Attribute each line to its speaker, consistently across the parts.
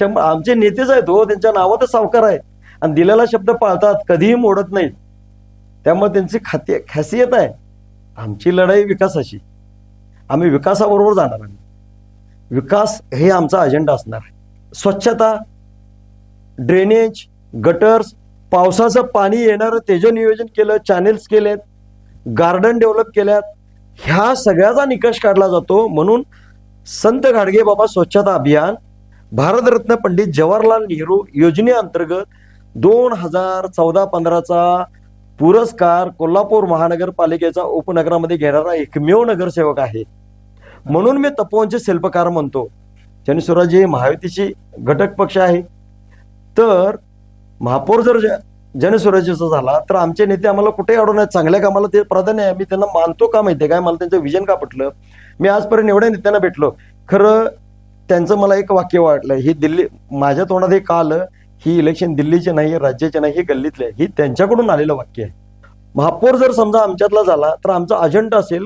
Speaker 1: आमचे नेतेच आहेत हो, त्यांच्या नावातच सावकार आहे आणि दिलेला शब्द पाळतात, कधीही मोडत नाहीत. त्यामुळे त्यांची खासियत आहे. आमची लढाई विकासाची, आम्ही विकासाबरोबर जाणार आहे. विकास हे आमचा अजेंडा असणार आहे. स्वच्छता, ड्रेनेज, गटर्स, पावसाचं पाणी येणारं त्याचं नियोजन केलं, चॅनेल्स केलेत, गार्डन डेव्हलप केल्यात, ह्या सगळ्याचा निकष काढला जातो. म्हणून संत गाडगे बाबा स्वच्छता अभियान भारतरत्न पंडित जवाहरलाल नेहरू योजनेअंतर्गत 2014-15चा पुरस्कार कोल्हापूर महानगरपालिकेचा उपनगरामध्ये घेणारा एकमेव नगरसेवक आहे. म्हणून मी तपोवनचे शिल्पकार म्हणतो. जनस्वराज्य महायुतीची घटक पक्ष आहे, तर महापौर जर जनस्वराज्याचा झाला तर आमचे नेते आम्हाला कुठेही अडवणार, चांगल्या कामाला ते प्राधान्य आहे. मी त्यांना मानतो का माहितीये काय, मला त्यांचं विजन का पटलं. मी आजपर्यंत एवढ्या नेत्यांना भेटलो, खरं त्यांचं मला एक वाक्य वाटलं, ही दिल्ली माझ्या तोंडात हे का आलं, ही इलेक्शन दिल्लीचे नाही, राज्याचे नाही, ही गल्लीतले, ही त्यांच्याकडून आलेलं वाक्य आहे. महापौर जर समजा आमच्यातला झाला तर आमचा अजेंडा असेल,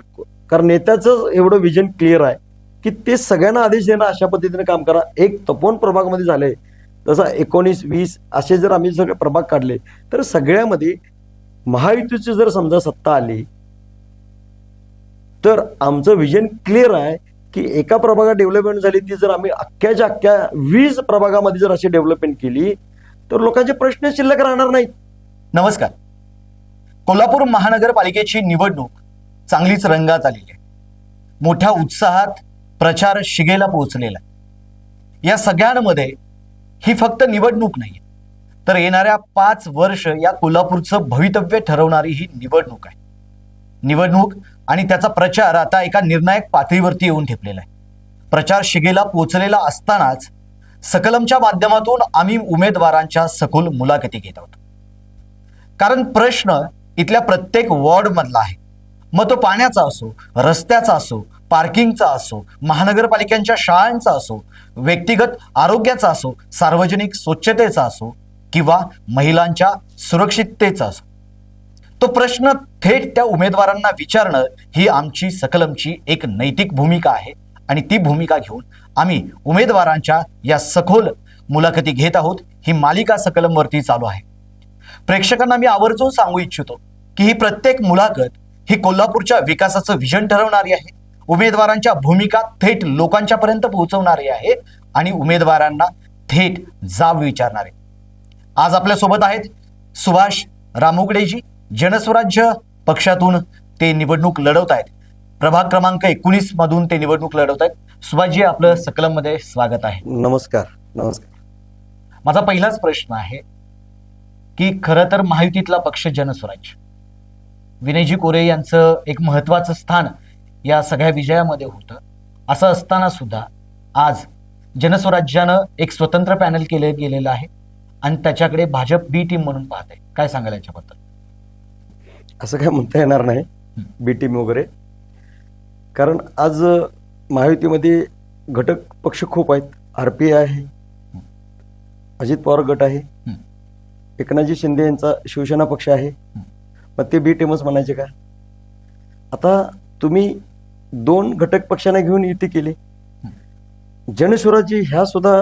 Speaker 1: कारण नेत्याचं एवढं विजन क्लिअर आहे की ते सगळ्यांना आदेश देणं, अशा पद्धतीने काम करा. एक तपोवन प्रभागमध्ये झालंय, तसा 19-20 असे जर आम्ही सगळे प्रभाग काढले तर सगळ्यामध्ये महायुतीची जर समजा सत्ता आली तर आमचं विजन क्लिअर आहे की एका प्रभागात डेव्हलपमेंट झाली, ती जर आम्ही अख्ख्याच्या अख्ख्या 20 प्रभागामध्ये जर अशी डेव्हलपमेंट केली तर लोकांचे प्रश्न शिल्लक राहणार नाहीत.
Speaker 2: नमस्कार. कोल्हापूर महानगरपालिकेची निवडणूक चांगलीच रंगात आलेली आहे. मोठ्या उत्साहात प्रचार शिगेला पोहोचलेला आहे. या सगळ्यांमध्ये ही फक्त निवडणूक नाही, तर येणाऱ्या 5 वर्ष या कोल्हापूरचं भवितव्य ठरवणारी ही निवडणूक आहे. निवडणूक आणि त्याचा प्रचार आता एका निर्णायक पातळीवरती येऊन ठेपलेला आहे. प्रचार शिगेला पोहोचलेला असतानाच सकलमच्या माध्यमातून आम्ही उमेदवारांच्या सखोल मुलाखती घेत आहोत. कारण प्रश्न इथल्या प्रत्येक वॉर्ड मधला आहे. मग तो पाण्याचा असो, रस्त्याचा असो, पार्किंगचा असो, महानगरपालिकांच्या शाळांचा असो, व्यक्तिगत आरोग्याचा असो, सार्वजनिक स्वच्छतेचा असो किंवा महिलांच्या सुरक्षिततेचा असो, तो प्रश्न थेट त्या उमेदवारांना विचारणं ही आमची सकलमची एक नैतिक भूमिका आहे. आणि ती भूमिका घेऊन आम्ही उमेदवारांच्या या सखोल मुलाखती घेत आहोत. ही मालिका सकलमवरती चालू आहे. प्रेक्षकांना मी आवर्जून सांगू इच्छितो की ही प्रत्येक मुलाखत ही कोल्हापूरच्या विकासाचं विजन ठरवणारी आहे, उमेदवारांच्या भूमिका थेट लोकांच्या पर्यंत पोहोचवणारी आहे आणि उमेदवारांना थेट जाब विचारणारे. आज आपल्या सोबत आहेत सुभाष रामुगडेजी. जनस्वराज्य पक्षातून ते निवडणूक लढवत आहेत. प्रभाग क्रमांक 19 मधून ते निवडणूक लढवत आहेत. सुभाषजी, आपलं सकलम मध्ये स्वागत आहे.
Speaker 1: नमस्कार. नमस्कार.
Speaker 2: माझा पहिलाच प्रश्न आहे की खरं तर महायुतीतला पक्ष जनस्वराज्य, विनयजी कोरे यांचं एक महत्वाचं स्थान या सगळ्या विजयामध्ये होतं. असं असताना सुद्धा आज जनस्वराज्यानं एक स्वतंत्र पॅनल केलं गेलेलं आहे आणि त्याच्याकडे भाजप बी टीम म्हणून पाहते. काय सांगाल याच्याबद्दल?
Speaker 1: असं काय म्हणता येणार नाही बी टीम वगैरे, कारण आज महायुतीमध्ये घटक पक्ष खूप आहेत. RPI आहे, अजित पवार गट आहे, एकनाथजी शिंदे यांचा शिवसेना पक्ष आहे. मग ते बी टीमच म्हणायचे का? आता तुम्ही 2 घटक पक्षांना घेऊन युती केली. जनस्वराज्य ह्या सुद्धा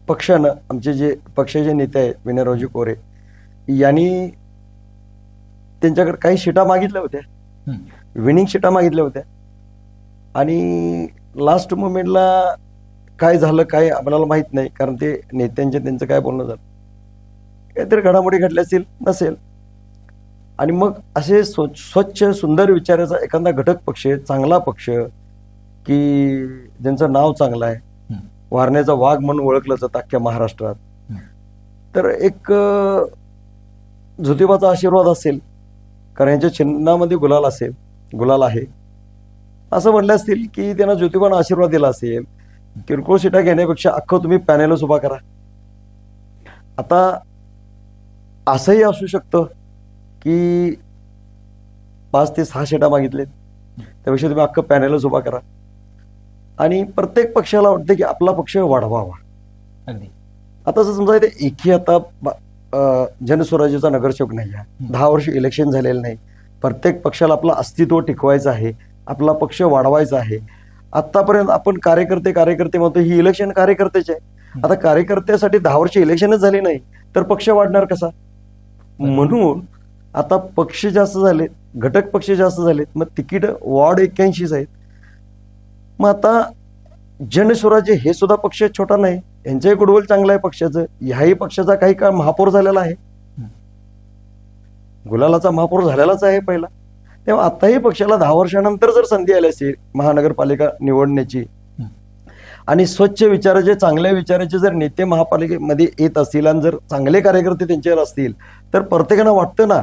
Speaker 1: पक्षानं, आमचे जे पक्षाचे नेते आहेत विनयरावजी कोरे यांनी त्यांच्याकडे काही शिटा मागितल्या होत्या, विनिंग शिटा मागितल्या होत्या आणि लास्ट मोमेंटला काय झालं काय आपल्याला माहित नाही, कारण ते त्यांचं काय बोलणं झालं, काहीतरी घडामोडी घडल्या असतील नसेल. आणि मग असे स्वच्छ सुंदर विचाराचा एखादा घटक पक्ष, चांगला पक्ष की ज्यांचं नाव चांगलं आहे, वारण्याचा वाघ म्हणून ओळखलं जातं अख्ख्या महाराष्ट्रात, तर एक ज्योतिबाचा आशीर्वाद असेल, कारण यांच्या चिन्हामध्ये गुलाल असेल, गुलाल आहे असं म्हणलं असतील की त्यांना ज्योतिबानं आशीर्वाद दिला असेल. किरकोळ सीटा घेण्यापेक्षा अख्खं तुम्ही पॅनेलच उभा करा. आता असंही असू शकतं की 5 ते 6 सीटा मागितलेत, त्यापेक्षा तुम्ही अख्खं पॅनेलच उभा करा. आणि प्रत्येक पक्षाला वाटतं की आपला पक्ष वाढवावा. आता जर समजा इथे एकही आता जनस्वराज्याचा नगरसेवक नाही आहे, 10 वर्ष इलेक्शन झालेलं नाही. प्रत्येक पक्षाला आपलं अस्तित्व टिकवायचं आहे, आपला पक्ष वाढवायचा आहे. आतापर्यंत आपण कार्यकर्ते म्हणतो, ही इलेक्शन कार्यकर्तेच आहे. आता कार्यकर्त्यासाठी 10 वर्ष इलेक्शनच झाली नाही तर पक्ष वाढणार कसा? म्हणून आता पक्ष जास्त झाले, घटक पक्ष जास्त झालेत, मग तिकीट वॉर्ड 81 आहेत. मग आता जनस्वराज्य हे सुद्धा पक्ष छोटा नाही, यांचंही गुडवल चांगलं आहे पक्षाचं. ह्याही पक्षाचा काही काळ महापौर झालेला आहे, गुलालाचा महापौर झालेलाच आहे पहिला. तेव्हा आताही पक्षाला 10 वर्षानंतर जर संधी आली असेल महानगरपालिका निवडण्याची आणि स्वच्छ विचाराचे, चांगल्या विचाराचे जर नेते महापालिकेमध्ये येत असतील आणि जर चांगले कार्यकर्ते त्यांच्यावर असतील तर प्रत्येकानं वाटतं ना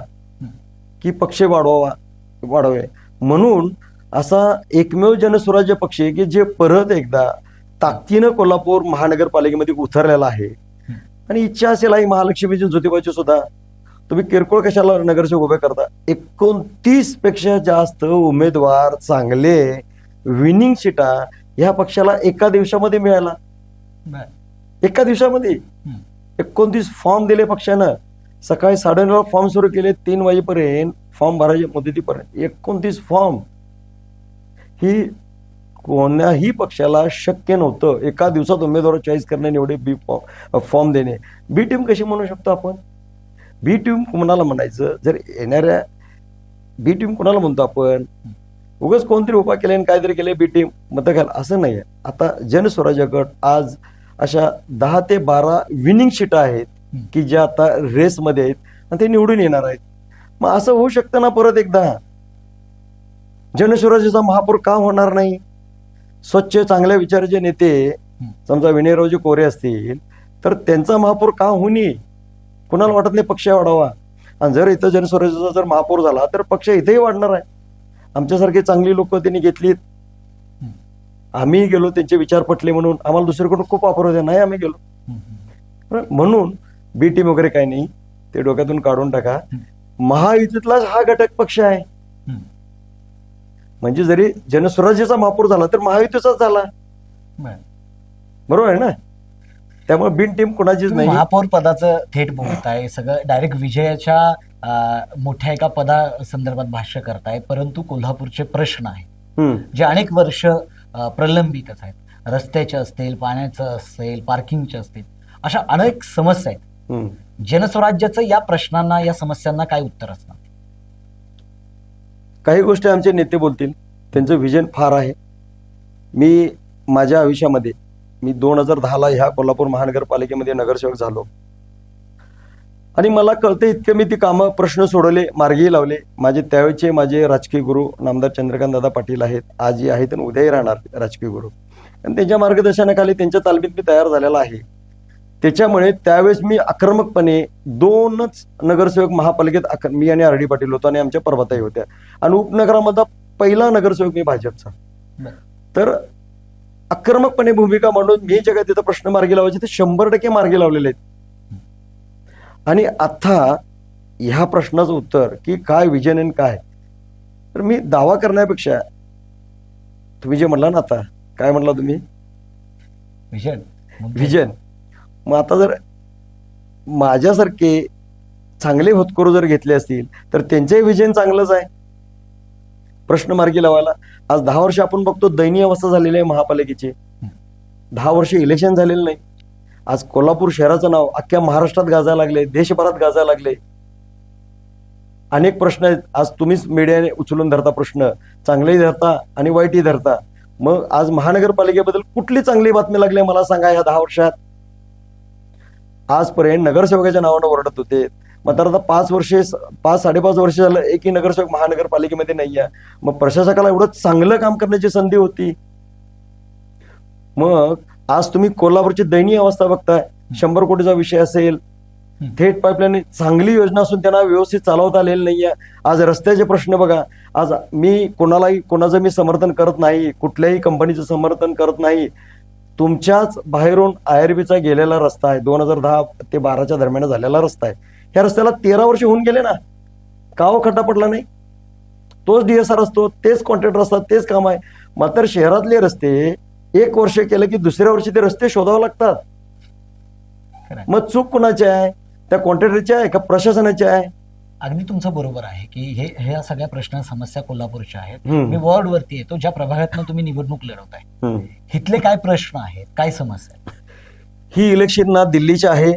Speaker 1: की पक्ष वाढवावे. म्हणून असा एकमेव जनस्वराज्य पक्ष आहे की जे परत एकदा ताकदीनं कोल्हापूर महानगरपालिकेमध्ये उतरलेला आहे. आणि इच्छा असेल आई महालक्ष्मीची, ज्योतिबाची सुद्धा, तुम्ही किरकोळ कशाला नगरसेवक उभे करता? 29 पेक्षा जास्त उमेदवार चांगले विनिंग सीटा ह्या पक्षाला एका दिवसामध्ये मिळाला. एका दिवसामध्ये 29 फॉर्म दिले पक्षानं. सकाळी 9:30 फॉर्म सुरू केले, 3 वाजेपर्यंत फॉर्म भरायच्या मुदतीपर्यंत 29 फॉर्म. ही कोणाही पक्षाला शक्य नव्हतं एका दिवसात उमेदवार चॉईस करणे, एवढे फॉर्म देणे. बी टीम कशी म्हणू शकतो आपण? बी टीम कुणाला म्हणायचं? जर येणाऱ्या बी टीम कुणाला म्हणतो आपण? उगाच कोणतरी उभा केले आणि काहीतरी केले बी टीम मतं घाल, असं नाहीये. आता जनस्वराज्य गट आज अशा 10 ते 12 विनिंग सीटा आहेत की ज्या आता रेसमध्ये आहेत आणि ते निवडून येणार आहेत. मग असं होऊ शकतं ना परत एकदा? जनस्वराज्याचा महापौर का होणार नाही? स्वच्छ चांगल्या विचाराचे नेते, समजा विनयरावजी कोरे असतील तर त्यांचा महापौर का होऊ नये? कुणाला वाटत नाही पक्ष वाढावा? आणि जर इथं जनस्वराज्याचा जर महापौर झाला तर पक्ष इथेही वाढणार आहे. आमच्यासारखी चांगली लोक त्यांनी घेतलीत, आम्ही गेलो, त्यांचे विचार पटले म्हणून आम्हाला दुसरीकडून खूप वापर होते, नाही आम्ही गेलो. म्हणून बी टीम वगैरे काही नाही, ते डोक्यातून काढून टाका. महायुतीतलाच हा घटक पक्ष आहे. म्हणजे जरी जनस्वराज्याचा महापौर झाला तर महायुतीचाच झाला, बरोबर आहे ना? त्यामुळे बिन टीम कुणाचीच नाही.
Speaker 2: महापौर पदाचं थेट बोलताय, सगळं डायरेक्ट विजयाच्या मोठ्या एका पदा संदर्भात भाष्य करताय, परंतु कोल्हापूरचे प्रश्न आहेत जे अनेक वर्ष प्रलंबितच आहेत. रस्त्याचे असतील, पाण्याचं असेल, पार्किंगचे असतील, अशा अनेक समस्या आहेत. जनस्वराज्याचं या प्रश्नांना, या समस्यांना काय उत्तर असणार?
Speaker 1: काही गोष्टी आमचे नेते बोलतील, त्यांचं विजन फार आहे. मी माझ्या आयुष्यामध्ये 2010ला ह्या कोल्हापूर महानगरपालिकेमध्ये नगरसेवक झालो आणि मला कळते इतके मी ती कामं, प्रश्न सोडवले, मार्गी लावले. माझे राजकीय गुरु नामदार चंद्रकांत दादा पाटील आहेत, आजही आहेत आणि उद्याही राहणार राजकीय गुरु. आणि त्यांच्या मार्गदर्शनाखाली, त्यांच्या तालमीत मी तयार झालेला आहे. त्याच्यामुळे त्यावेळेस मी आक्रमकपणे 2च नगरसेवक महापालिकेत, मी आणि RD पाटील होतो आणि आमच्या पर्वताई होत्या. आणि उपनगरामधला पहिला नगरसेवक मी भाजपचा. तर आक्रमकपणे भूमिका मांडून मी जे काय तिथं प्रश्न मार्गी लावायचे ते 100% मार्गी लावलेले आहेत. आणि आता ह्या प्रश्नाचं उत्तर की काय विजन आणि काय, तर मी दावा करण्यापेक्षा तुम्ही जे म्हणला ना, आता काय म्हणला तुम्ही? विजन. मग आता जर माझ्यासारखे चांगले होतकरू जर घेतले असतील तर त्यांचंही विजन चांगलंच आहे प्रश्न मार्गी लावायला. आज 10 वर्ष आपण बघतो दयनीय अवस्था झालेली आहे महापालिकेची. 10 वर्ष इलेक्शन झालेलं नाही. आज कोल्हापूर शहराचं नाव अख्ख्या महाराष्ट्रात गाजायला लागले, देशभरात गाजायला लागले. अनेक प्रश्न आहेत. आज तुम्हीच मीडियाने उचलून धरता प्रश्न, चांगलेही धरता आणि वाईटही धरता. मग आज महानगरपालिकेबद्दल कुठली चांगली बातमी लागली मला सांगा या 10 वर्षात? आजपर्यंत नगरसेवकाच्या नावानं ओरडत होते, मात्र आता 5-5.5 वर्ष झालं एकही नगरसेवक महानगरपालिकेमध्ये नाही आहे. मग प्रशासकाला एवढं चांगलं काम करण्याची संधी होती. मग आज तुम्ही कोल्हापूरची दयनीय अवस्था बघताय. 100 कोटीचा विषय असेल, थेट पाईपलाईन, चांगली योजना असून त्यांना व्यवस्थित चालवता आलेली नाहीये. आज रस्त्याचे प्रश्न बघा. आज मी कोणाचं मी समर्थन करत नाही, कुठल्याही कंपनीचं समर्थन करत नाही. तुमच्याच बाहेरून IRBचा गेलेला रस्ता आहे, 2010 ते 12च्या दरम्यान झालेला रस्ता आहे. ह्या रस्त्याला 13 वर्ष होऊन गेले ना, का हो खड्डा पडला नाही? तोच DSR असतो, तेच कॉन्ट्रॅक्टर असतात, तेच काम आहे. मात्र शहरातले रस्ते 1 वर्ष केलं की दुसऱ्या वर्षी ते रस्ते शोधावे लागतात. मग चूक कुणाची आहे? त्या कॉन्ट्रॅक्टरची आहे का प्रशासनाची आहे?
Speaker 2: अगदी तुमचं बरोबर आहे की ह्या सगळ्या प्रश्न, समस्या कोल्हापूरच्या आहेत. मी वॉर्डवरती येतो, ज्या प्रभागातनं तुम्ही निवडणूक लढवताय, इथले काय प्रश्न आहेत, काय समस्या आहेत?
Speaker 1: ही इलेक्शन ना दिल्लीचे आहे,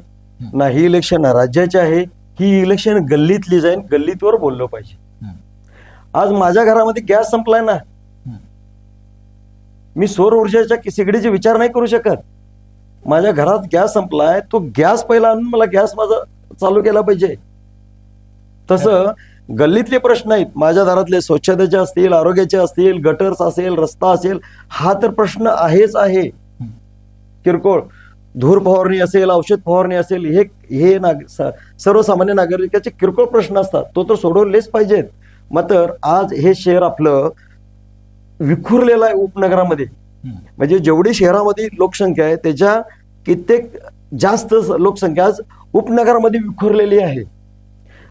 Speaker 1: ना ही इलेक्शन ना राज्याचे आहे, ही इलेक्शन गल्लीतली जाईल, गल्लीतवर बोललो पाहिजे. आज माझ्या घरामध्ये गॅस संपलाय ना, मी सौर ऊर्जेच्या सिगडीचे विचार नाही करू शकत. माझ्या घरात गॅस संपलाय, तो गॅस पहिला आणून मला गॅस माझा चालू केला पाहिजे. तसं गल्लीतले प्रश्न आहेत, माझ्या दारातले स्वच्छतेचे असतील, आरोग्याचे असतील, गटर्स असेल, रस्ता असेल, हा तर प्रश्न आहेच आहे. किरकोळ धूर फवारणी असेल, औषध फवारणी असेल, हे सर्वसामान्य नागरिकाचे किरकोळ प्रश्न असतात, तो तर सोडवलेच पाहिजेत. मात्र आज हे शहर आपलं विखुरलेलं आहे उपनगरामध्ये. म्हणजे जेवढी शहरामध्ये लोकसंख्या आहे त्याच्या कित्येक जास्त लोकसंख्या आज उपनगरामध्ये विखुरलेली आहे.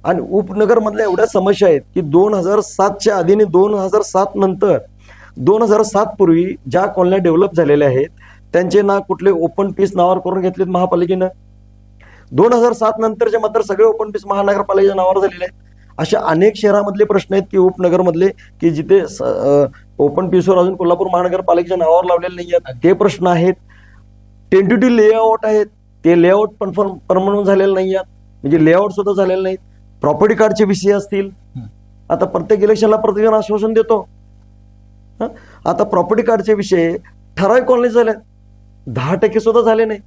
Speaker 1: आणि उपनगर मधल्या एवढ्या समस्या आहेत की 2007च्या आधीने 2007 नंतर 2007 पूर्वी ज्या कॉलन्या डेव्हलप झालेल्या आहेत त्यांचे ना कुठले ओपन पीस नावावर करून घेतलेत महापालिकेनं. 2007 नंतरचे मात्र सगळे ओपन पीस महानगरपालिकेच्या नावावर झालेले आहेत. अशा अनेक शहरामधले प्रश्न आहेत की उपनगरमधले की जिथे ओपन पीसवर अजून कोल्हापूर महानगरपालिकेच्या नावावर लावलेले नाही आहेत, ते प्रश्न आहेत. टेंटेटिव्ह लेआउट आहेत, ते लेआउट पण परमनंट झालेले नाही आहेत, म्हणजे लेआउट सुद्धा झालेले नाहीत. प्रॉपर्टी कार्डचे विषय असतील, आता प्रत्येक इलेक्शनला प्रत्येकजण आश्वासन देतो. आता प्रॉपर्टी कार्डचे विषय ठराविक कॉलनी झाले, 10% सुद्धा झाले नाही.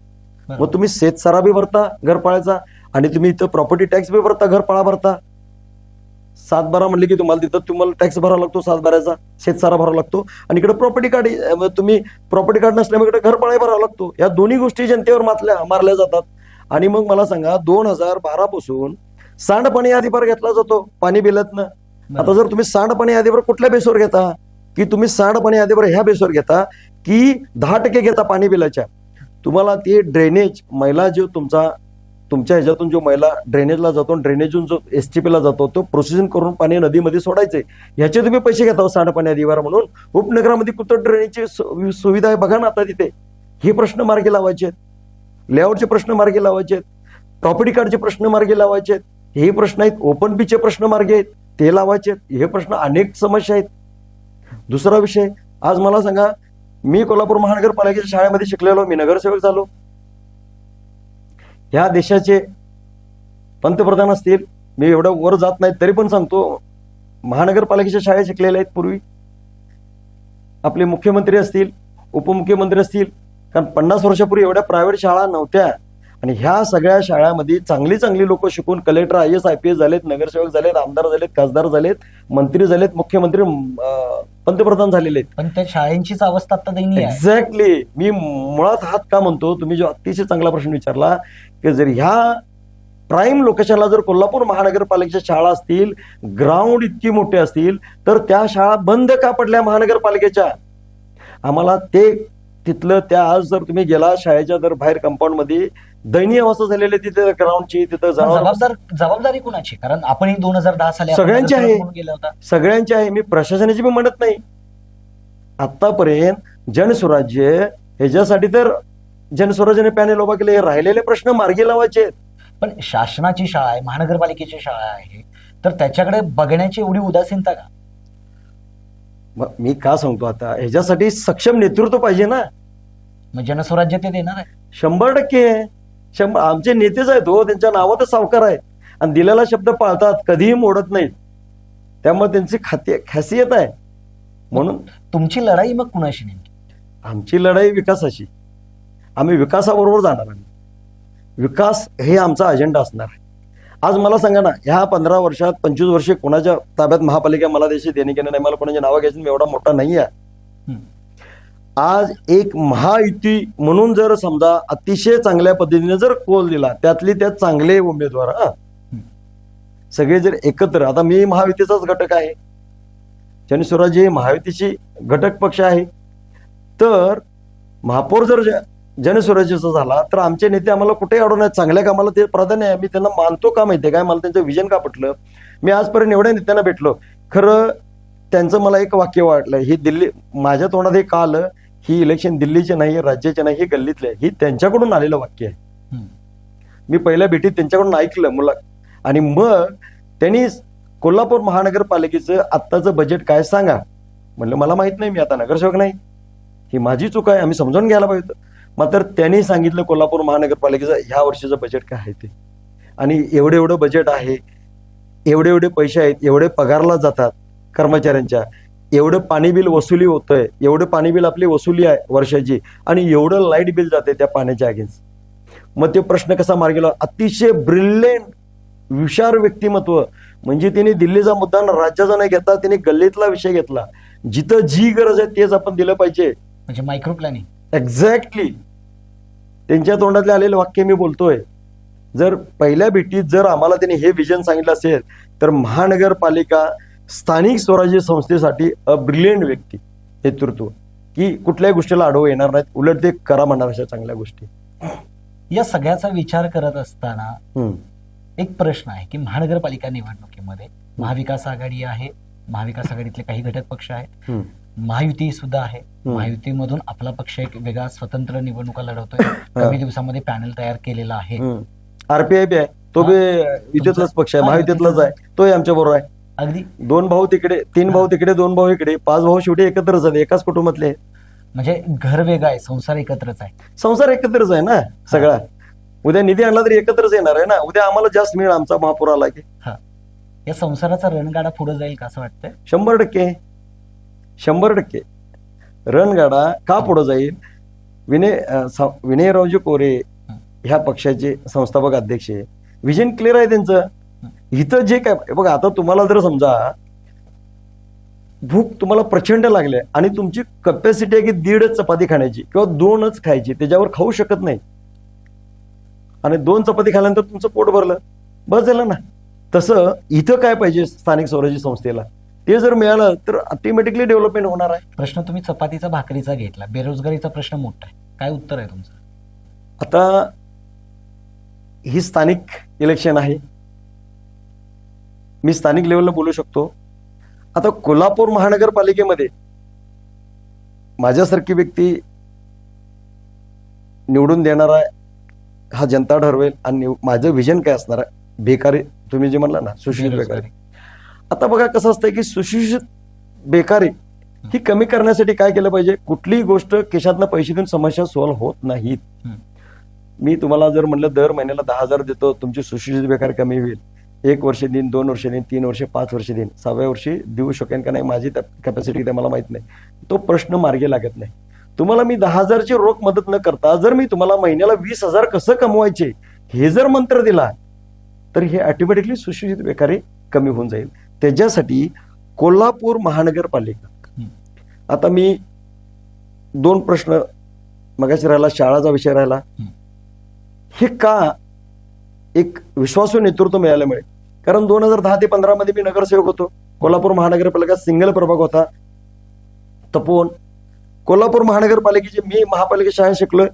Speaker 1: मग तुम्ही शेतसारा बी भरता घरपाळ्याचा, आणि तुम्ही इथं प्रॉपर्टी टॅक्स बी भरता, घरपाळा भरता. 7-12 म्हणले की तुम्हाला टॅक्स भरावा लागतो, 7-12चा शेतसारा भरावा लागतो, आणि इकडे प्रॉपर्टी कार्ड तुम्ही प्रॉपर्टी कार्ड नसल्यामुळे इकडे घरपाळा भरावा लागतो. या दोन्ही गोष्टी जनतेवर मारल्या जातात. आणि मग मला सांगा 2012 पासून सांडपाणी यादीवर घेतला जातो पाणी बिलातनं. आता जर तुम्ही सांडपाणी यादीवर कुठल्या बेसवर घेता, की तुम्ही सांडपाणी यादीवर ह्या बेसवर घेता की 10% घेता पाणी बिलाच्या. तुम्हाला ते ड्रेनेज मैला जो तुमच्या ह्याच्यातून जो मैला ड्रेनेजला जातो, ड्रेनेजून जो STP ला जातो, तो प्रोसेसिंग करून पाणी नदीमध्ये सोडायचे, ह्याचे तुम्ही पैसे घेता सांडपाणी यादीवर. म्हणून उपनगरामध्ये कुठं ड्रेनेजची सुविधा आहे बघा ना आता तिथे. हे प्रश्न मार्गी लावायचे आहेत, लेआउटचे प्रश्न मार्गी लावायचे आहेत, प्रॉपर्टी कार्डचे प्रश्न मार्गी लावायचे आहेत, हे प्रश्न आहेत, ओपन पीचे प्रश्न मार्गी आहेत ते लावायचे आहेत. हे प्रश्न अनेक समस्या आहेत. दुसरा विषय, आज मला सांगा, मी कोल्हापूर महानगरपालिकेच्या शाळेमध्ये शिकलेलो, मी नगरसेवक झालो. ह्या देशाचे पंतप्रधान असतील, मी एवढं वर जात नाही तरी पण सांगतो, महानगरपालिकेच्या शाळेत शिकलेल्या आहेत पूर्वी. आपले मुख्यमंत्री असतील, उपमुख्यमंत्री असतील, कारण 50 वर्षापूर्वी एवढ्या प्रायव्हेट शाळा नव्हत्या. आणि ह्या सगळ्या शाळांमध्ये चांगली लोक शिकून कलेक्टर, IAS IPS झालेत, नगरसेवक झालेत, आमदार झालेत, खासदार झालेत, मंत्री झालेत, मुख्यमंत्री, पंतप्रधान झालेले आहेत.
Speaker 2: पण त्या शाळेंचीच अवस्था आता दयनीय आहे.
Speaker 1: एक्झॅक्टली. मी मुळात हात का म्हणतो, तुम्ही जो अतिशय चांगला प्रश्न विचारला, की जर ह्या प्राईम लोकेशनला जर कोल्हापूर महानगरपालिकेच्या शाळा असतील, ग्राउंड इतकी मोठे असतील, तर त्या शाळा बंद का पडल्या महानगरपालिकेच्या? आम्हाला तिथलं त्या आज जर तुम्ही गेला शाळेच्या जर बाहेर कंपाऊंड मध्ये दयनीय अवस्था झालेली तिथे ग्राउंडची, तिथं
Speaker 2: जबाबदारी कुणाची? कारण आपण 2010 साली
Speaker 1: सगळ्यांची आहे,
Speaker 2: गेला होता.
Speaker 1: सगळ्यांची आहे. मी प्रशासनाची पण म्हणत नाही. आतापर्यंत जनस्वराज्य ह्याच्यासाठी तर जनस्वराज्याने पॅनेल उभा केले, राहिलेले प्रश्न मार्गी लावायचे.
Speaker 2: पण शासनाची शाळा आहे, महानगरपालिकेची शाळा आहे, तर त्याच्याकडे बघण्याची एवढी उदासीनता का?
Speaker 1: मी का सांगतो, आता ह्याच्यासाठी सक्षम नेतृत्व पाहिजे ना.
Speaker 2: मग जनस्वराज्य ते देणार आहे
Speaker 1: 100%. आमचे नेतेच आहेत हो, त्यांच्या नावातच सावकार आहेत आणि दिलेला शब्द पाळतात, कधीही मोडत नाहीत. त्यामुळे त्यांची खासियत आहे. म्हणून
Speaker 2: तुमची लढाई मग कुणाशी नेमकी?
Speaker 1: आमची लढाई विकासाची. आम्ही विकासाबरोबर जाणार. विकास हे आमचा अजेंडा असणार आहे. आज मला सांगा ना, ह्या 15 वर्षात 25 वर्षे कोणाच्या ताब्यात महापालिका मला देशी देणे घेणं नाही, मला कोणाच्या नावं घ्यायचं, मी एवढा मोठा नाही आहे. आज एक महायुती म्हणून जर समजा अतिशय चांगल्या पद्धतीने जर कोल दिला, त्यातली त्यात चांगले उमेदवार सगळे जर एकत्र, आता मी महायुतीचाच घटक आहे, जनस्वराज्य महायुतीची घटक पक्ष आहे, तर महापौर जर जनस्वराज्याचा झाला तर आमचे नेते आम्हाला कुठेही अडवणार, चांगल्या कामाला ते प्राधान्य आहे. मी त्यांना मानतो का माहितीये काय, मला त्यांचं विजन का पटलं. मी आजपर्यंत एवढ्या नेत्यांना भेटलो, खरं त्यांचं मला एक वाक्य वाटलं, ही दिल्ली, माझ्या तोंडात हे का आलं, ही इलेक्शन दिल्लीचे नाही, राज्याचे नाही, हे गल्लीतले, ही त्यांच्याकडून आलेलं वाक्य आहे. मी पहिल्या भेटीत त्यांच्याकडून ऐकलं मुलाखत, आणि मग त्यांनी कोल्हापूर महानगरपालिकेचं आत्ताचं बजेट काय सांगा म्हणलं. मला माहित नाही, मी आता नगरसेवक नाही, ही माझी चूक आहे, आम्ही समजून घ्यायला पाहिजे. मात्र त्यांनी सांगितलं कोल्हापूर महानगरपालिकेचं ह्या वर्षीचं बजेट काय आहे ते, आणि एवढं एवढं बजेट आहे, एवढे एवढे पैसे आहेत, एवढे पगारला जातात कर्मचाऱ्यांच्या, एवढं पाणी बिल वसुली होतंय, एवढं पाणी बिल आपली वसुली आहे वर्षाची, आणि एवढं लाईट बिल जाते त्या पाण्याच्या अगेन्स्ट. मग ते प्रश्न कसा मार्गी लावला? अतिशय ब्रिलियंट विशार व्यक्तिमत्व, म्हणजे त्यांनी दिल्लीचा मुद्दा राज्याचा नाही घेतला, त्यांनी गल्लीतला विषय घेतला. जिथं जी गरज आहे तेच आपण दिलं पाहिजे.
Speaker 2: म्हणजे मायक्रो प्लॅनिंग.
Speaker 1: एक्झॅक्टली त्यांच्या तोंडातले आलेलं वाक्य मी बोलतोय. जर पहिल्या भेटीत जर आम्हाला त्यांनी हे विजन सांगितलं असेल तर महानगरपालिका स्थानिक स्वराज्य संस्थेसाठी अ ब्रिलियंट व्यक्ती, नेतृत्व, की कुठल्याही गोष्टीला आडवं येणार नाहीत, उलट ते करा म्हणणार अशा चांगल्या गोष्टी.
Speaker 2: या सगळ्याचा विचार करत असताना
Speaker 1: हम्म.
Speaker 2: एक प्रश्न आहे की महानगरपालिका निवडणुकीमध्ये महाविकास आघाडी आहे, महाविकास आघाडीतले काही घटक पक्ष आहेत,
Speaker 1: हम्म.
Speaker 2: महायुती सुद्धा आहे. महायुतीमधून आपला पक्ष एक वेगळा स्वतंत्र निवडणुका लढवतोय. कमी दिवसामध्ये पॅनल तयार केलेला आहे.
Speaker 1: आरपीआय बी आहे, तो बी युतीतलाच पक्ष आहे, महायुतीतलाच आहे, तोही आमच्या बरोबर आहे.
Speaker 2: अगदी
Speaker 1: 2 भाऊ तिकडे, 3 भाऊ तिकडे, 2 भाऊ इकडे, 5 भाऊ शेवटी एकत्रच आहेत, एकाच कुटुंबातले.
Speaker 2: म्हणजे घर वेगळं आहे, संसार एकत्रच आहे.
Speaker 1: संसार एकत्रच आहे ना सगळा. उद्या निधी आणला तरी एकत्रच येणार आहे ना. उद्या आम्हाला जास्त मिळेल आमचा महापूर आला की.
Speaker 2: या संसाराचा रणगाडा पुढे जाईल का असं वाटतंय?
Speaker 1: 100% 100% रणगाडा का पुढे जाईल? विनयरावजी कोरे ह्या पक्षाचे संस्थापक अध्यक्ष, विजन क्लिअर आहे त्यांचं. इथं जे काय बघा, आता तुम्हाला जर समजा भूक तुम्हाला प्रचंड लागली आणि तुमची कपॅसिटी आहे की 1.5 चपाती खाण्याची किंवा 2च खायची, त्याच्यावर खाऊ शकत नाही, आणि 2 चपाती खाल्यानंतर तुमचं पोट भरलं, बस झालं ना. तसं इथं काय पाहिजे स्थानिक स्वराज्य संस्थेला, ते जर मिळालं तर ऑटोमॅटिकली डेव्हलपमेंट होणार आहे.
Speaker 2: प्रश्न तुम्ही चपातीचा भाकरीचा घेतला, बेरोजगारीचा प्रश्न मोठा आहे, काय उत्तर आहे तुमचं?
Speaker 1: आता ही स्थानिक इलेक्शन आहे, मी स्थानिक लेवलला बोलू शकतो. आता कोल्हापूर महानगरपालिकेमध्ये माझ्यासारखी व्यक्ती निवडून देणार आहे हा जनता ठरवेल, आणि माझं विजन काय असणार आहे. बेकारी तुम्ही जे म्हणला ना, सुशिक्षित बेकारी. आता बघा कसं असतंय की सुशिक्षित बेकारी ही कमी करण्यासाठी काय केलं पाहिजे? कुठलीही गोष्ट केशातनं पैसे देऊन समस्या सॉल्व्ह होत नाहीत. मी तुम्हाला जर म्हणलं दर महिन्याला 10,000 देतो, तुमची सुशिक्षित बेकारी कमी होईल, 1 वर्ष देईन, 2 वर्ष देईन, 3 वर्ष, 5 वर्ष देईन, 6व्या वर्षी देऊ शकेन का नाही, माझी कॅपॅसिटी ते मला माहित नाही. तो प्रश्न मार्गी लागत नाही. तुम्हाला मी 10,000ची रोख मदत न करता जर मी तुम्हाला महिन्याला 20,000 कसं कमवायचे हे जर मंत्र दिला तर हे ऑटोमॅटिकली सुशिक्षित बेकारी कमी होऊन जाईल. त्याच्यासाठी कोल्हापूर महानगरपालिका, आता मी 2 प्रश्न मगाशी राहिला, शाळाचा विषय राहिला, हे का एक विश्वासू नेतृत्व मिळाल्यामुळे. कारण 2010 ते 15 मध्ये मी नगरसेवक होतो. कोल्हापूर महानगरपालिका सिंगल प्रभाग होता, तपोवन. कोल्हापूर महानगरपालिकेचे मी महापालिका शाळेत शिकलोय.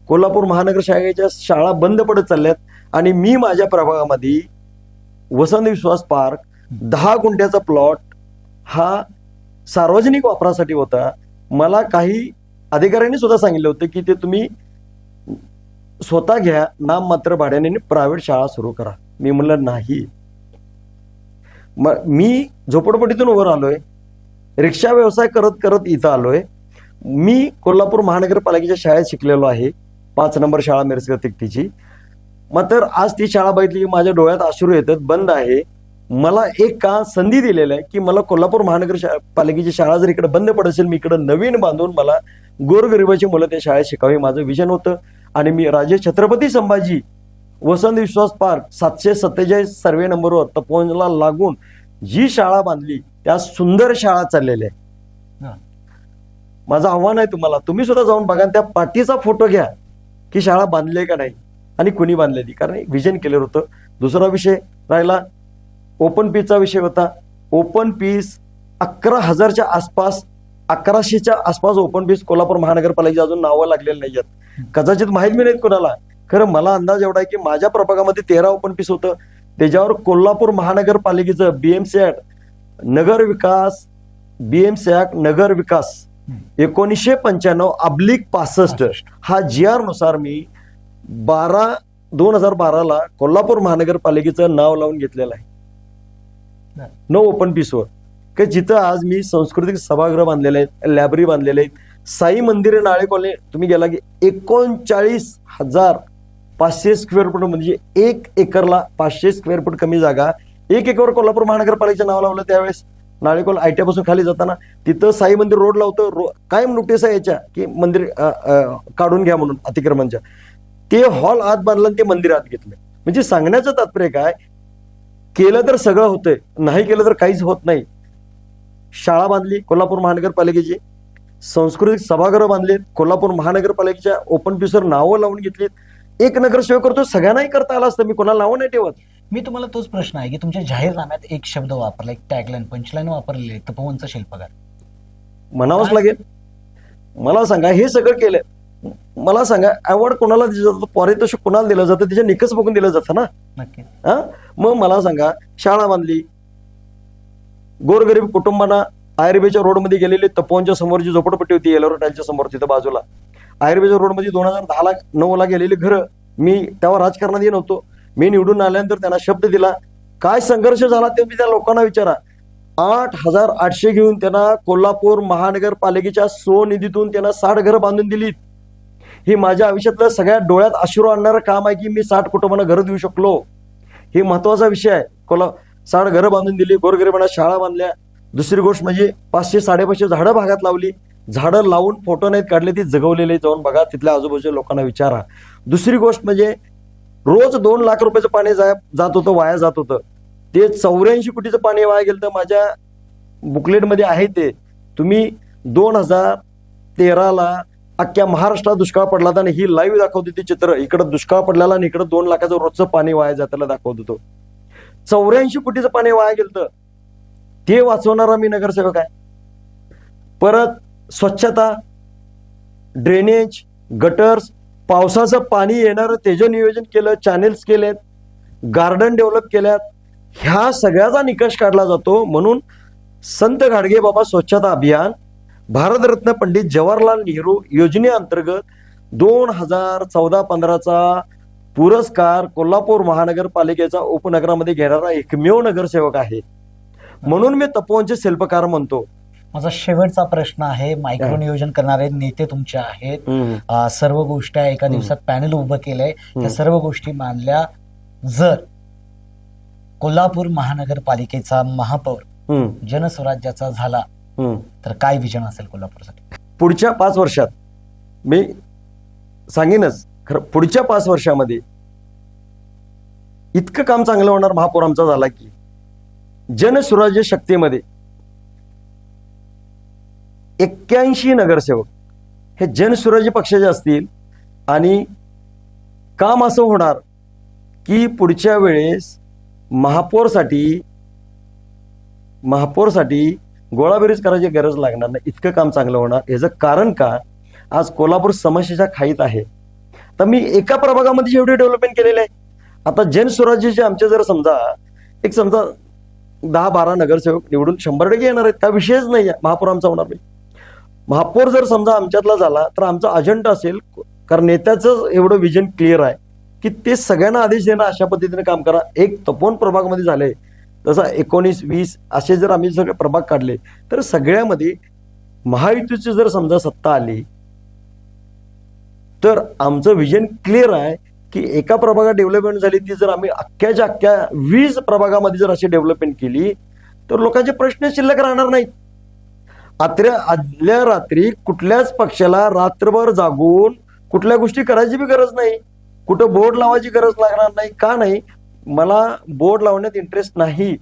Speaker 1: कोल्हापूर महानगर शाळेच्या शाळा बंद पडत चालल्यात, आणि मी माझ्या प्रभागामध्ये वसंत विश्वास पार्क 10 गुंठ्याचा प्लॉट हा सार्वजनिक वापरासाठी होता. मला काही अधिकाऱ्यांनी सुद्धा सांगितलं होतं की ते तुम्ही स्वतः घ्या, नाममात्र भाड्याने प्रायव्हेट शाळा सुरू करा. मी म्हणलं नाही. मग मी झोपडपट्टीतून वर आलोय, रिक्षा व्यवसाय करत करत इथं आलोय. मी कोल्हापूर महानगरपालिकेच्या शाळेत शिकलेलो आहे, 5 नंबर शाळा मिरजकर तिकटीची. मात्र आज ती शाळा बघितली की माझ्या डोळ्यात अश्रू येतात, बंद आहे. मला एक का संधी दिलेलं आहे की मला कोल्हापूर महानगरपालिकेची शाळा जर इकडे बंद पडत असेल, मी इकडे नवीन बांधून मला गोरगरिबाची मुलं त्या शाळेत शिकावी, माझं विजन होतं. आणि मी राजे छत्रपती संभाजी वसंत विश्वास पार्क 747 सर्वे नंबरवर तपोवनला लागून जी शाळा बांधली त्या सुंदर शाळा चाललेल्या आहे. माझं आव्हान आहे तुम्हाला, तुम्ही सुद्धा जाऊन बघा, त्या पाठीचा फोटो घ्या की शाळा बांधली का नाही आणि कुणी बांधलेली, कारण विजन क्लिअर होतं. दुसरा विषय राहिला ओपन पीसचा विषय होता. ओपन पीस 11,000च्या आसपास, 1100च्या आसपास ओपन पीस कोल्हापूर महानगरपालिकेची अजून नावं लागलेली नाहीयेत. कदाचित माहीत बी नाहीत कोणाला. खरं मला अंदाज एवढा आहे की माझ्या प्रभागामध्ये 13 ओपन पीस होतं. त्याच्यावर कोल्हापूर महानगरपालिकेचं बीएमसी ऍक्ट नगर विकास, बीएमसी ऍक्ट नगर विकास 1995/65 हा GR नुसार मी 2012 कोल्हापूर महानगरपालिकेचं नाव लावून घेतलेलं आहे. न ओपन पीसवर, की जिथं आज मी सांस्कृतिक सभागृह बांधलेले आहेत, लायब्ररी बांधलेले आहेत, साई मंदिर नाळे कॉलनी तुम्ही गेला की 39,500 स्क्वेअर फूट, म्हणजे 1 एकरला 500 स्क्वेअर फूट कमी जागा. 1 एकर कोल्हापूर महानगरपालिकेचं नाव लावलं त्यावेळेस नाळेकोल ITI पासून खाली जाताना तिथं साई मंदिर रोड लावतं, कायम नोटीस आहे याच्या की मंदिर काढून घ्या म्हणून अतिक्रमणच्या. ते हॉल आत बांधलं आणि ते मंदिर आत घेतलं. म्हणजे सांगण्याचं तात्पर्य काय, केलं तर सगळं होतंय, नाही केलं तर काहीच होत नाही. शाळा बांधली कोल्हापूर महानगरपालिकेची, सांस्कृतिक सभागृह बांधलीत, कोल्हापूर महानगरपालिकेच्या ओपन पीसवर नावं लावून घेतलीत. एक नगरसेवक करतो, सगळ्यांनाही करता आला असतं, मी कोणाला नावं नाही ठेवत.
Speaker 2: मी तुम्हाला तोच प्रश्न आहे की तुमच्या जाहीरनाम्यात एक शब्द वापरला, एक टॅगलाईन पंचलाईन वापरलेली आहे, तपोवनचा शिल्पकार.
Speaker 1: म्हणावंच लागेल. मला सांगा, हे सगळं केलं, मला सांगा अवॉर्ड कोणाला दिलं जातं, पारितोषिक कोणाला दिलं जातं, त्याच्या निकष बघून दिलं जातं ना.
Speaker 2: नक्की.
Speaker 1: हा, मग मला सांगा, शाळा बांधली, गोरगरीब कुटुंबांना आयुर्वेदच्या रोडमध्ये गेलेली तपोवनच्या समोर जी झोपडपट्टी होती येलोरा टाईलच्या समोर तिथं बाजूला, आयुर्वेदच्या रोडमध्ये 2009ला गेलेली घरं, मी तेव्हा राजकारणात येत नव्हतो, मी निवडून आल्यानंतर त्यांना शब्द दिला. काय संघर्ष झाला ते मी त्या लोकांना विचारा. 8,800 घेऊन त्यांना कोल्हापूर महानगरपालिकेच्या स्वनिधीतून त्यांना 60 घरं बांधून दिलीत. ही माझ्या आयुष्यातलं सगळ्यात डोळ्यात अश्रू आणणारं काम आहे की मी 60 कुटुंबांना घरं देऊ शकलो. ही महत्वाचा विषय आहे. 60 घरं बांधून दिली, गोरगरिबांना शाळा बांधल्या. दुसरी गोष्ट म्हणजे 500-550 झाडं भागात लावली. झाडं लावून फोटो नाहीत काढले, ती जगवलेले जाऊन बघा, तिथल्या आजूबाजूच्या लोकांना विचारा. दुसरी गोष्ट म्हणजे रोज 2 लाख रुपयाचं पाणी जात होतं, वाया जात होतं. ते 84 कोटीचं पाणी वाया गेलं. तर माझ्या बुकलेटमध्ये आहे ते. तुम्ही 2013ला अख्ख्या महाराष्ट्रात दुष्काळ पडला आणि ही लाईव्ह दाखवते ते चित्र. इकडं दुष्काळ पडलेला आणि इकडं 2 लाखाचं रोजचं पाणी वाया जाताना दाखवत होतो. 84 कोटीचं पाणी वाया गेलं, ते वाचवणारा मी नगरसेवक आहे. परत स्वच्छता, ड्रेनेज, गटर्स, पावसाचं पाणी येणारं त्याचं नियोजन केलं, चॅनेल्स केलेत, गार्डन डेव्हलप केल्यात. ह्या सगळ्याचा निकष काढला जातो. म्हणून संत गाडगे बाबा स्वच्छता अभियान भारतरत्न पंडित जवाहरलाल नेहरू योजनेअंतर्गत 2014-15चा पुरस्कार कोल्हापूर महानगरपालिकेचा उपनगरामध्ये घेणारा एकमेव नगरसेवक आहे. म्हणून मी तपोवनचे शिल्पकार म्हणतो.
Speaker 2: माझा शेवटचा प्रश्न आहे, मायक्रो नियोजन करणारे नेते तुमचे आहेत, सर्व गोष्टी एका दिवसात पॅनल उभं केलंय, त्या सर्व गोष्टी मानल्या, जर कोल्हापूर महानगरपालिकेचा महापौर जनस्वराज्याचा झाला तर काय विजन असेल कोल्हापूरसाठी?
Speaker 1: पुढच्या 5 वर्षात मी सांगेनच, खरं पुढच्या 5 वर्षामध्ये इतकं काम चांगलं होणार महापौर आमचा झाला की जनस्वराज्य शक्तीमध्ये 81 नगरसेवक हे जनस्वराज्य पक्षाचे असतील. आणि काम असं होणार की पुढच्या वेळेस महापौरसाठी गोळाबेरीज करायची गरज लागणार नाही, इतकं काम चांगलं होणार. याचं कारण का, आज कोल्हापूर समस्येच्या खाईत आहे. तर मी एका प्रभागामध्ये जेवढे डेव्हलपमेंट केलेले आहे, आता जनस्वराज्याचे आमचे जर समजा 10-12 नगरसेवक निवडून 100% येणार आहेत, का विषयच नाही आहे. महापौर आमचा होणार नाही. महापौर जर समजा आमच्यातला झाला तर आमचा अजेंडा असेल, कारण नेत्याचं एवढं विजन क्लिअर आहे की ते सगळ्यांना आदेश देणं, अशा पद्धतीने काम करा. एक तपोवन प्रभागामध्ये झालंय तसा 19-20 असे जर आम्ही सगळे प्रभाग काढले तर सगळ्यामध्ये महायुतीची जर समजा सत्ता आली तर आमचं विजन क्लिअर आहे की एका प्रभागात डेव्हलपमेंट झाली, ती जर आम्ही अख्ख्याच्या अख्ख्या 20 प्रभागामध्ये जर अशी डेव्हलपमेंट केली तर लोकांचे प्रश्न शिल्लक राहणार नाहीत. आदल्या रात्री कुठल्याच पक्षाला रात्रभर जागून कुठल्या गोष्टी करायची बी गरज नाही, कुठं बोर्ड लावायची गरज लागणार नाही. का नाही, मला बोर्ड लावण्यात इंटरेस्ट नाही.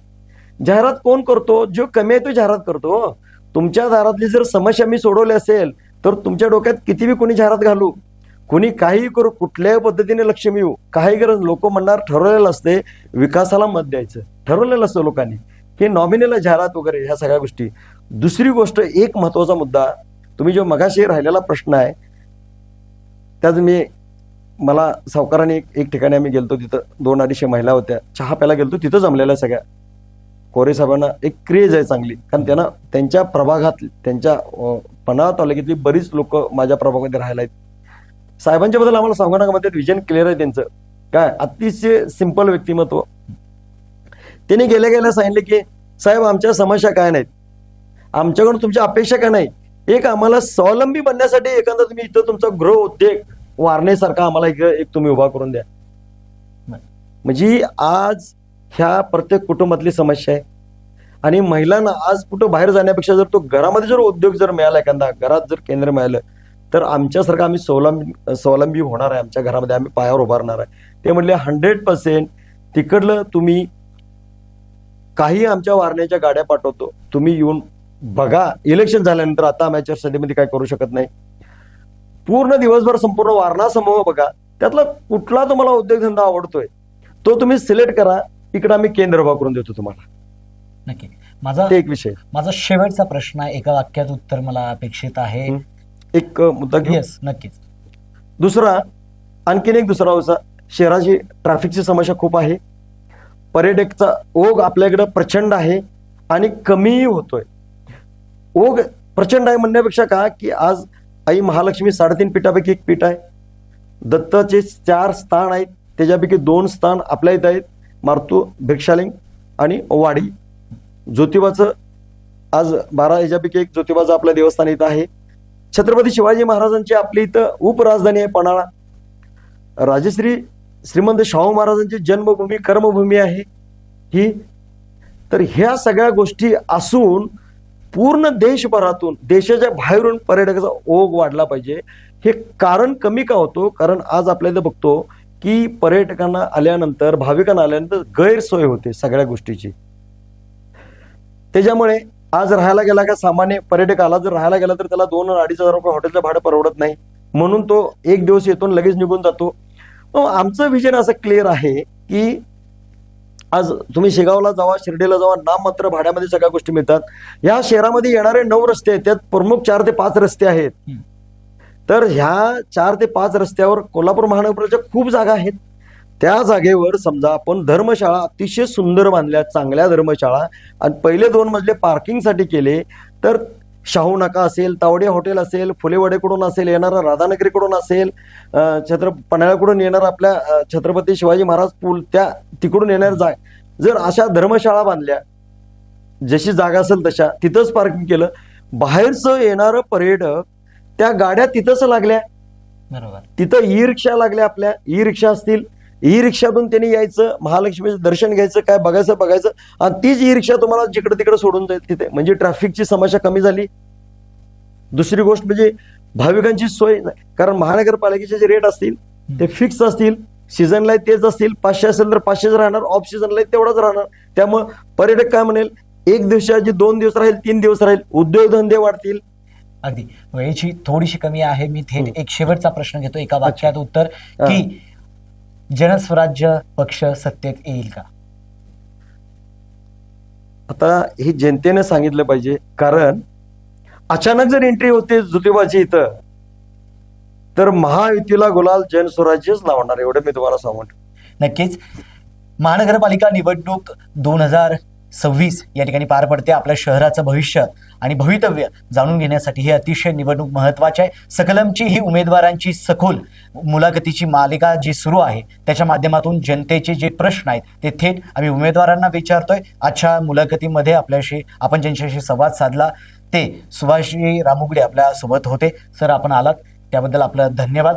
Speaker 1: जाहिरात कोण करतो, जो कमी आहे तो जाहिरात करतो. तुमच्या दारातली जर समस्या मी सोडवली असेल तर तुमच्या डोक्यात किती बी कोणी जाहिरात घालू, कोणी काही करू, कुठल्याही पद्धतीने लक्ष मिळू, काही गरज. लोक म्हणणार ठरवलेलं असते विकासाला मत द्यायचं, ठरवलेलं असतं लोकांनी की नॉमिनेला जाहिरात वगैरे ह्या सगळ्या गोष्टी. दुसरी गोष्ट, एक महत्वाचा मुद्दा, तुम्ही जो मगाशी राहिलेला प्रश्न आहे त्यात मला सावकाराने एक ठिकाणी आम्ही गेलतो, तिथं 200-250 महिला होत्या, चहा प्यायला गेलतो, तिथं जमलेल्या सगळ्या. कोरे साहेबांना एक क्रेज आहे चांगली, कारण त्यांना त्यांच्या प्रभागात, त्यांच्या पन्हाळा तालुक्यातली बरीच लोक माझ्या प्रभागामध्ये राहायला आहेत. साहेबांच्या बद्दल आम्हाला सांगण्यामध्ये विजन क्लिअर आहे त्यांचं. काय अतिशय सिंपल व्यक्तिमत्व. त्यांनी गेल्या सांगितले की साहेब आमच्या समस्या काय नाहीत, आमच्याकडून तुमच्या अपेक्षा काय नाही, एक आम्हाला स्वावलंबी बनण्यासाठी एखादा तुम्ही इथं तुमचा गृह उद्योग वारण्यासारखा आम्हाला एक तुम्ही उभा करून द्या. म्हणजे आज ह्या प्रत्येक कुटुंबातली समस्या आहे. आणि महिलांना आज कुठं बाहेर जाण्यापेक्षा जर तो घरामध्ये जर उद्योग जर मिळाला, एखादा घरात जर केंद्र मिळालं, तर आमच्यासारखं आम्ही स्वावलंबी होणार आहे. आमच्या घरामध्ये आम्ही पायावर उभारणार आहे. ते म्हणले 100% तिकडलं तुम्ही काही आमच्या वारण्याच्या गाड्या पाठवतो, तुम्ही येऊन बघा. इलेक्शन झाल्यानंतर आता आम्ही चर्चेमध्ये काय करू शकत नाही. पूर्ण दिवसभर संपूर्ण वारणा समूह बघा, त्यातला कुठला तुम्हाला उद्योगधंदा आवडतोय तो तुम्ही सिलेक्ट करा. इकडे आम्ही केंद्र उभा करून देतो तुम्हाला.
Speaker 2: नक्की. माझा
Speaker 1: ते एक विषय.
Speaker 2: माझा शेवटचा प्रश्न आहे, एका वाक्यात उत्तर मला अपेक्षित आहे.
Speaker 1: एक मुद्दा घेऊ.
Speaker 2: येस, नक्कीच.
Speaker 1: दुसरा, आणखीन एक दुसरा होता, शहराची ट्रॅफिकची समस्या खूप आहे. पर्यटकचा ओघ आपल्याकडे प्रचंड आहे आणि कमीही होतोय. ओघ प्रचंड आहे म्हणण्यापेक्षा का, की आज आई महालक्ष्मी 3.5 पीठापैकी एक पीठ आहे. दत्ताचे 4 स्थान आहेत, त्याच्यापैकी 2 स्थान आपल्या इथं आहेत, मारुती, भिक्षालिंग आणि वाडी. ज्योतिबाचं आज 12 याच्यापैकी एक ज्योतिबाचं आपलं देवस्थान इथं आहे. छत्रपती शिवाजी महाराजांची आपली इथं उपराजधानी आहे पन्हाळा. राजश्री श्रीमंत शाहू महाराजांची जन्मभूमी कर्मभूमी आहे ही. तर ह्या सगळ्या गोष्टी असून पूर्ण देशभरातून, देशाच्या बाहेरून पर्यटकाचा ओघ वाढला पाहिजे. हे कारण कमी का होतो? कारण आज आपल्याला बघतो की पर्यटकांना आल्यानंतर, भाविकांना आल्यानंतर गैरसोय होते सगळ्या गोष्टीची. त्याच्यामुळे आज राहायला गेला का, सामान्य पर्यटक आला जर राहायला गेला तर त्याला 2-2.5 हजार रुपये हॉटेलचं भाडं परवडत नाही, म्हणून तो एक दिवस येतो लगेच निघून जातो. आमचं विजन असं क्लिअर आहे की आज तुम्ही शेगावला जावा, शिर्डीला जावा, नाममात्र भाड्यामध्ये सगळ्या गोष्टी मिळतात. या शहरामध्ये येणारे 9 रस्ते आहेत, त्यात प्रमुख 4 ते 5 रस्ते आहेत. तर ह्या 4 ते 5 रस्त्यावर कोल्हापूर महानगरपालिकेच्या खूप जागा आहेत. त्या जागेवर समजा आपण धर्मशाळा अतिशय सुंदर बांधल्या, चांगल्या धर्मशाळा, आणि पहिले 2 मजले पार्किंगसाठी केले, तर शाहू नाका असेल, तावडे हॉटेल असेल, फुलेवाडेकडून असेल येणारा, राधानगरीकडून असेल, पन्हाळ्याकडून येणार आपल्या छत्रपती शिवाजी महाराज पूल, त्या तिकडून येणार जर अशा धर्मशाळा बांधल्या, जशी जागा असेल तशा, तिथंच पार्किंग केलं, बाहेरचं येणारं पर्यटक त्या गाड्या तिथंच लागल्या.
Speaker 2: बरोबर.
Speaker 1: तिथं ई रिक्षा लागल्या, आपल्या ई रिक्षा असतील, ई रिक्षातून त्यांनी यायचं, महालक्ष्मीचं दर्शन घ्यायचं, काय बघायचं, आणि तीच ई रिक्षा तुम्हाला जिकडे तिकडे सोडून जाईल तिथे. म्हणजे ट्रॅफिकची समस्या कमी झाली. दुसरी गोष्ट म्हणजे भाविकांची सोय, कारण महानगरपालिकेचे जे रेट असतील ते फिक्स असतील, सीझनला तेच असतील. 500 असेल तर 500 राहणार, ऑफ सीझनला तेवढाच राहणार. त्यामुळे पर्यटक काय म्हणेल, 1 दिवसाची 2 दिवस राहील, 3 दिवस राहील, उद्योगधंदे वाढतील.
Speaker 2: अगदी. वेळेची थोडीशी कमी आहे, मी थेट एक शेवटचा प्रश्न घेतो, एका वाक्यात उत्तर, की जनस्वराज्य पक्ष सत्तेत येईल का?
Speaker 1: आता हे जनतेने सांगितलं पाहिजे, कारण अचानक जर एंट्री होते ज्योतिबाची इथं, तर महायुतीला गुलाल जनस्वराज्यच लावणार, एवढं मी तुम्हाला सांगून.
Speaker 2: नक्कीच. महानगरपालिका निवडणूक 2026 या ठिकाणी पार पडते. आपल्या शहराचं भविष्य आणि भवितव्य जाणून घेण्यासाठी ही अतिशय निवडणूक महत्वाची आहे. सकलमची ही उमेदवारांची सखोल मुलाखतीची मालिका जी सुरू आहे, त्याच्या माध्यमातून जनतेचे जे प्रश्न आहेत ते थेट आम्ही उमेदवारांना विचारतोय. आजच्या मुलाखतीमध्ये आपण ज्यांच्याशी संवाद साधला ते सुभाषजी रामुगडे आपल्या सोबत होते. सर, आपण आलात त्याबद्दल आपलं धन्यवाद.